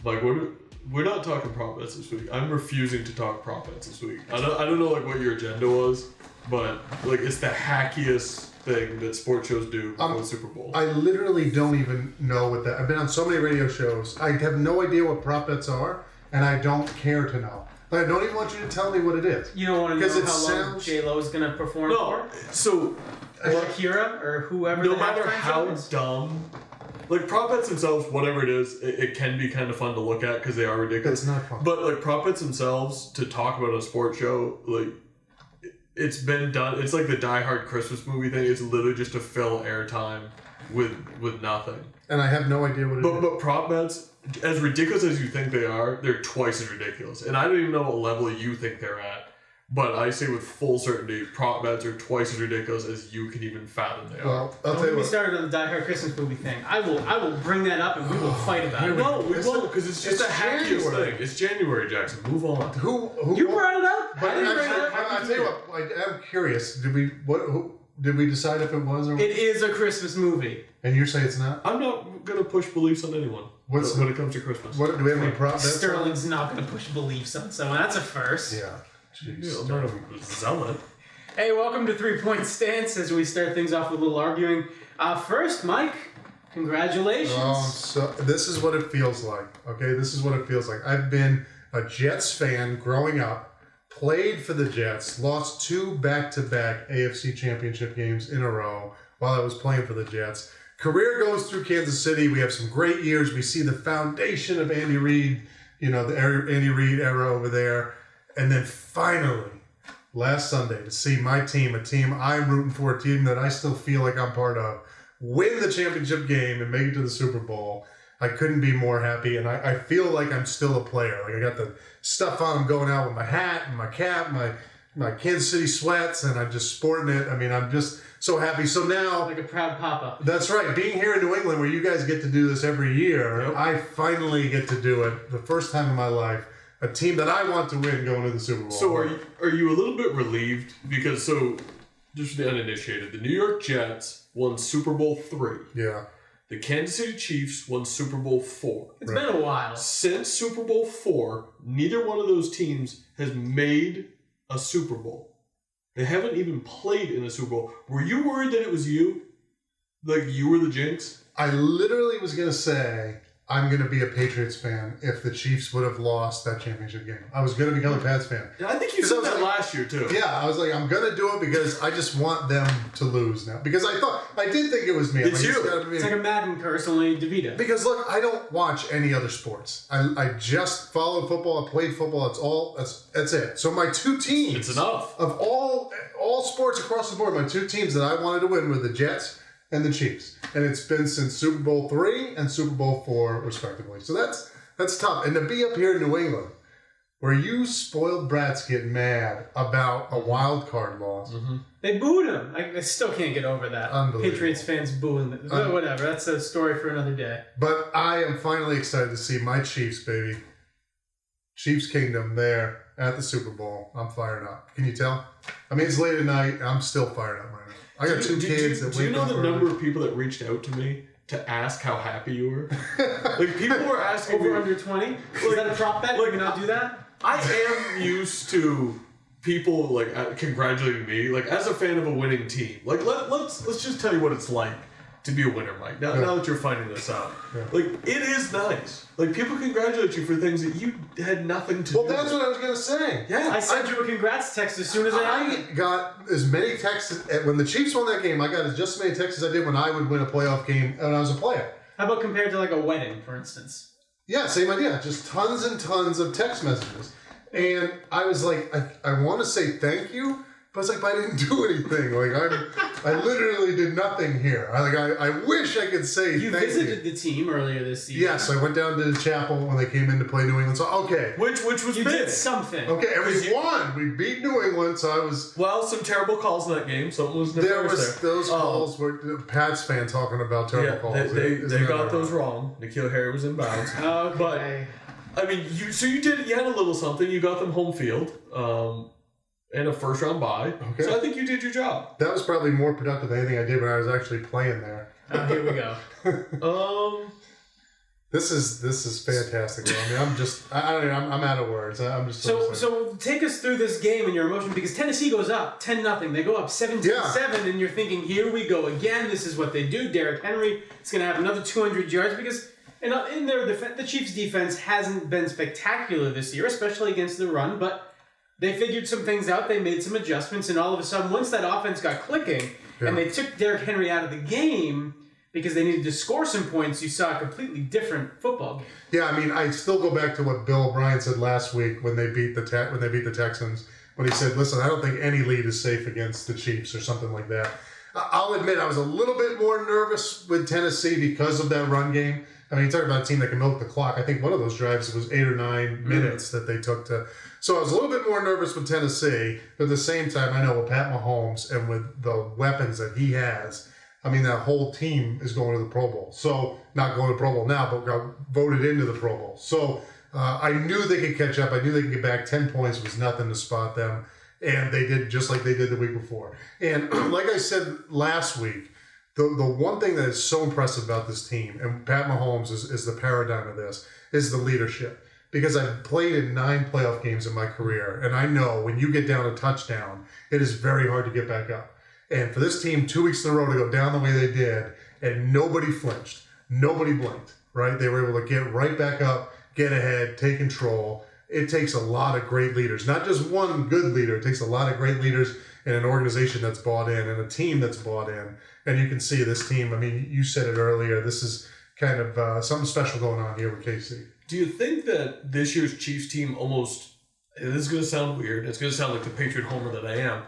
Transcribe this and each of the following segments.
Like, we're not talking prop bets this week. I'm refusing to talk prop bets this week. I don't know like what your agenda was, but like it's the hackiest thing that sports shows do before the Super Bowl. I literally don't even know what that. I've been on so many radio shows. I have no idea what prop bets are, and I don't care to know. Like, I don't even want you to tell me what it is. You don't want to know how long J-Lo is going to perform for? So or Shakira or whoever. No matter how dumb. Like, prop bets themselves, whatever it is, it can be kind of fun to look at because they are ridiculous. It's not fun. But, like, prop bets themselves, to talk about a sports show, like, it's been done. It's like the Die Hard Christmas movie thing. It's literally just to fill airtime with nothing. And I have no idea what it is. But prop bets, as ridiculous as you think they are, they're twice as ridiculous. And I don't even know what level you think they're at. But I say with full certainty, prop bets are twice as ridiculous as you can even fathom they are. Well, I'll tell you we what. started on the Die Hard Christmas movie thing. I will bring that up and we will fight about it. No, we won't, because it's just the hackiest thing. It's January, Jackson. Move on. Who You brought it up. But I didn't bring it up. I'll tell you what. I'm curious. Did we decide if it was or? It is a Christmas movie. And you say it's not? I'm not gonna push beliefs on anyone when it comes to Christmas. What do we have any prop bets? Sterling's not going to push beliefs on someone. That's a first. Yeah. Jeez, I'm not a zealot. Hey, welcome to 3 Point Stance as we start things off with a little arguing. First, Mike, congratulations. So this is what it feels like. Okay, this is what it feels like. I've been a Jets fan growing up, played for the Jets, lost 2 back-to-back AFC Championship games in a row while I was playing for the Jets. Career goes through Kansas City. We have some great years. We see the foundation of Andy Reid, the Andy Reid era over there. And then finally, last Sunday, to see my team, a team I'm rooting for, a team that I still feel like I'm part of, win the championship game and make it to the Super Bowl. I couldn't be more happy, and I feel like I'm still a player. Like, I got the stuff on. I'm going out with my hat and my cap, my Kansas City sweats, and I'm just sporting it. I mean, I'm just so happy. So now... Like a proud papa. That's right. Being here in New England, where you guys get to do this every year, Yep. I finally get to do it the first time in my life. A team that I want to win going to the Super Bowl. So are you a little bit relieved? Because, just for the uninitiated, the New York Jets won Super Bowl III. Yeah. The Kansas City Chiefs won Super Bowl IV. It's been a while. Since Super Bowl IV, neither one of those teams has made a Super Bowl. They haven't even played in a Super Bowl. Were you worried that it was you? Like you were the jinx? I literally was going to say... I'm going to be a Patriots fan if the Chiefs would have lost that championship game. I was going to become a Pats fan. I think you said that last year, too. Yeah, I was like, I'm going to do it because I just want them to lose now. Because I did think it was me. It's you. It's like a Madden curse, only DeVito. Because, look, I don't watch any other sports. I just follow football. I played football. That's it. So my 2 teams... It's enough. Of all sports across the board, my 2 teams that I wanted to win were the Jets and the Chiefs. And it's been since Super Bowl III and Super Bowl IV, respectively. So that's tough. And to be up here in New England, where you spoiled brats get mad about a wild card loss. Mm-hmm. They booed him. I still can't get over that. Patriots fans booing them. Whatever. That's a story for another day. But I am finally excited to see my Chiefs, baby. Chiefs Kingdom there at the Super Bowl. I'm fired up. Can you tell? I mean, it's late at night. I'm still fired up right now. I got 2 kids that do you know the number of people that reached out to me to ask how happy you were? Like, people were asking Over under 20? Is that a prop bet? Can you not do that? I am used to people, like, congratulating me, like, as a fan of a winning team. Like, let's just tell you what it's like to be a winner, Mike. Now that you're finding this out. Yeah. Like, it is nice. Like, people congratulate you for things that you had nothing to do with. Well, that's what I was going to say. Yeah. I sent you a congrats text as soon as I got as many texts. When the Chiefs won that game, I got just as many texts as I did when I would win a playoff game when I was a player. How about compared to, like, a wedding, for instance? Yeah, same idea. Just tons and tons of text messages. And I was like, I want to say thank you, but it's like, I didn't do anything. Like, I literally did nothing here. I wish I could say thank you. You visited the team earlier this season. Yes, I went down to the chapel when they came in to play New England. So, okay. Which was you big. did something. Okay, and we won. We beat New England, so I was... Well, some terrible calls in that game. Something was nefarious there. Those calls were... Pats fan talking about terrible calls. They got those wrong. N'Keal Harry was in bounds. Okay. But, I mean, you had a little something. You got them home field. And a first-round bye. Okay. So I think you did your job. That was probably more productive than anything I did when I was actually playing there. Here we go. This is fantastic. Bro. I mean, I'm out of words. I'm just so take us through this game and your emotion, because Tennessee goes up 10-0. They go up 17-7, and you're thinking, here we go again. This is what they do. Derrick Henry is going to have another 200 yards because in their defense, the Chiefs' defense hasn't been spectacular this year, especially against the run, but they figured some things out. They made some adjustments, and all of a sudden, once that offense got clicking and they took Derrick Henry out of the game because they needed to score some points, you saw a completely different football game. Yeah, I mean, I still go back to what Bill O'Brien said last week when they beat the Texans, when he said, "Listen, I don't think any lead is safe against the Chiefs," or something like that. I'll admit I was a little bit more nervous with Tennessee because of that run game. I mean, you talk about a team that can milk the clock. I think one of those drives was 8 or 9 minutes that they took to. So I was a little bit more nervous with Tennessee, but at the same time, I know with Pat Mahomes and with the weapons that he has, I mean, that whole team is going to the Pro Bowl. So, not going to the Pro Bowl now, but got voted into the Pro Bowl. So, I knew they could catch up. I knew they could get back. 10 points was nothing to spot them. And they did just like they did the week before. And like I said last week, the one thing that is so impressive about this team, and Pat Mahomes is the paradigm of this, is the leadership. Because I've played in 9 playoff games in my career, and I know when you get down a touchdown, it is very hard to get back up. And for this team, 2 weeks in a row to go down the way they did, and nobody flinched, nobody blinked, right? They were able to get right back up, get ahead, take control. It takes a lot of great leaders, not just one good leader. It takes a lot of great leaders in an organization that's bought in and a team that's bought in. And you can see this team, I mean, you said it earlier, this is kind of something special going on here with KC. Do you think that this year's Chiefs team almost, this is going to sound weird, it's going to sound like the Patriot homer that I am,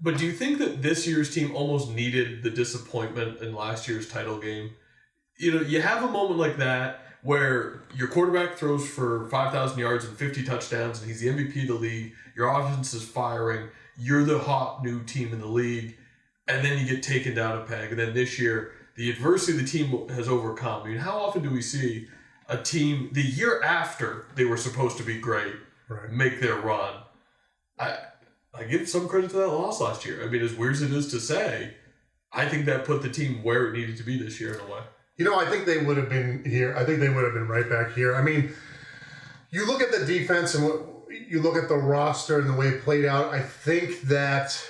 but do you think that this year's team almost needed the disappointment in last year's title game? You know, you have a moment like that where your quarterback throws for 5,000 yards and 50 touchdowns, and he's the MVP of the league. Your offense is firing. You're the hot new team in the league, and then you get taken down a peg. And then this year, the adversity the team has overcome. I mean, how often do we see a team the year after they were supposed to be great make their run? I give some credit to that loss last year. I mean, as weird as it is to say, I think that put the team where it needed to be this year in a way. You know, I think they would have been here. I think they would have been right back here. I mean, you look at the defense and you look at the roster and the way it played out, I think that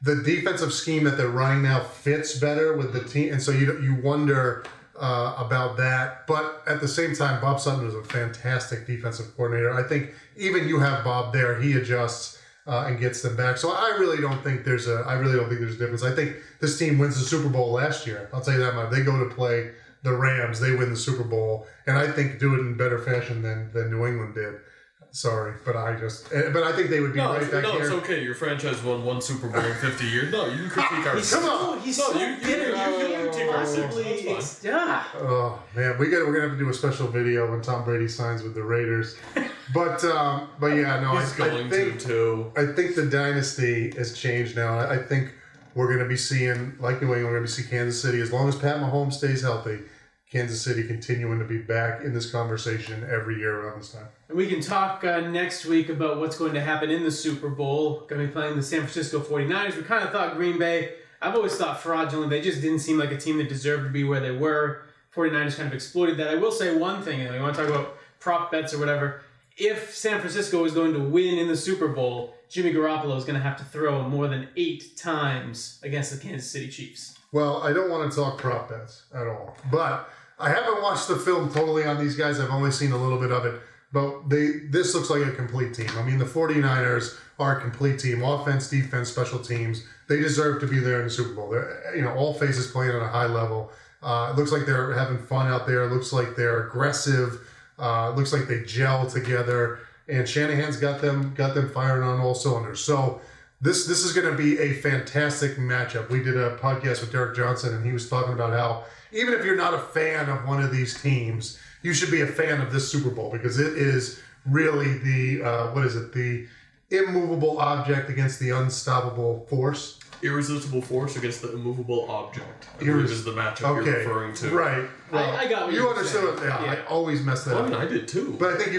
the defensive scheme that they're running now fits better with the team. And so you wonder about that. But at the same time, Bob Sutton is a fantastic defensive coordinator. I think even you have Bob there, he adjusts and gets them back. So I really don't think there's a difference. I think this team wins the Super Bowl last year. I'll tell you that much. They go to play the Rams, they win the Super Bowl, and I think do it in better fashion than New England did. Sorry, but I think they would be right back here. No, it's okay. Your franchise won 1 Super Bowl in 50 years. No, you can critique our... Come on! He's so bitter. You critique our Oh, man. We're going to have to do a special video when Tom Brady signs with the Raiders. But yeah, no, He's going to, too. I think the dynasty has changed now. I think we're going to be seeing, like New England, we're going to see Kansas City, as long as Pat Mahomes stays healthy, Kansas City continuing to be back in this conversation every year around this time. We can talk next week about what's going to happen in the Super Bowl. Going to be playing the San Francisco 49ers. We kind of thought Green Bay, I've always thought fraudulent. They just didn't seem like a team that deserved to be where they were. 49ers kind of exploited that. I will say one thing, and you want to talk about prop bets or whatever. If San Francisco is going to win in the Super Bowl, Jimmy Garoppolo is going to have to throw more than 8 times against the Kansas City Chiefs. Well, I don't want to talk prop bets at all. But I haven't watched the film totally on these guys. I've only seen a little bit of it. But this looks like a complete team. I mean, the 49ers are a complete team. Offense, defense, special teams. They deserve to be there in the Super Bowl. They're, all phases playing at a high level. It looks like they're having fun out there. It looks like they're aggressive. It looks like they gel together. And Shanahan's got them firing on all cylinders. So this is going to be a fantastic matchup. We did a podcast with Derek Johnson, and he was talking about how even if you're not a fan of one of these teams, you should be a fan of this Super Bowl because it is really the immovable object against the unstoppable force. Irresistible force against the immovable object. I believe is the matchup you're referring to. Right. Well, I got what you understood. Yeah. I always mess that up. I mean, I did too. But I think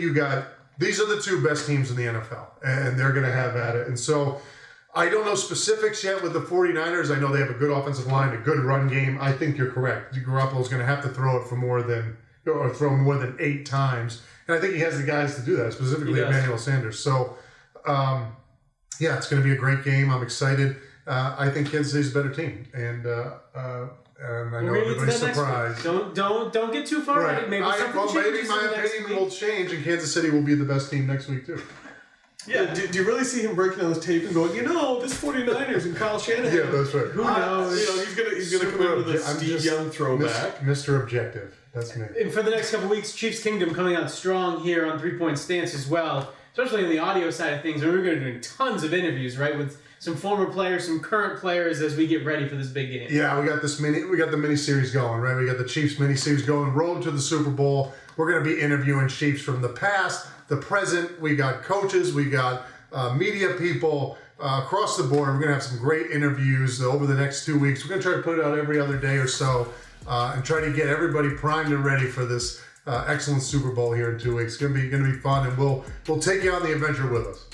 you got. These are the 2 best teams in the NFL, and they're going to have at it. And so I don't know specifics yet with the 49ers. I know they have a good offensive line, a good run game. I think you're correct. Garoppolo's going to have to throw it for more than or throw more than 8 times. And I think he has the guys to do that, specifically Emmanuel Sanders. So, yeah, it's going to be a great game. I'm excited. I think Kansas City's a better team, and I know everybody's surprised. Don't get too far ahead. Maybe my opinion will change, and Kansas City will be the best team next week too. Yeah, do you really see him breaking down this tape and going, this 49ers and Kyle Shanahan? Yeah, that's right. Who knows? He's gonna come in with a Steve Young throwback. Mr. Objective. That's me. And for the next couple weeks, Chiefs Kingdom coming out strong here on 3 Point Stance as well, especially on the audio side of things. And we're going to be doing tons of interviews, right, with some former players, some current players as we get ready for this big game. Yeah, we got the mini series going, right? We got the Chiefs mini series going, road to the Super Bowl. We're going to be interviewing Chiefs from the past, the present. We got coaches, we got media people across the board. We're going to have some great interviews over the next 2 weeks. We're going to try to put it out every other day or so and try to get everybody primed and ready for this excellent Super Bowl here in 2 weeks. It's going to be fun, and we'll take you on the adventure with us.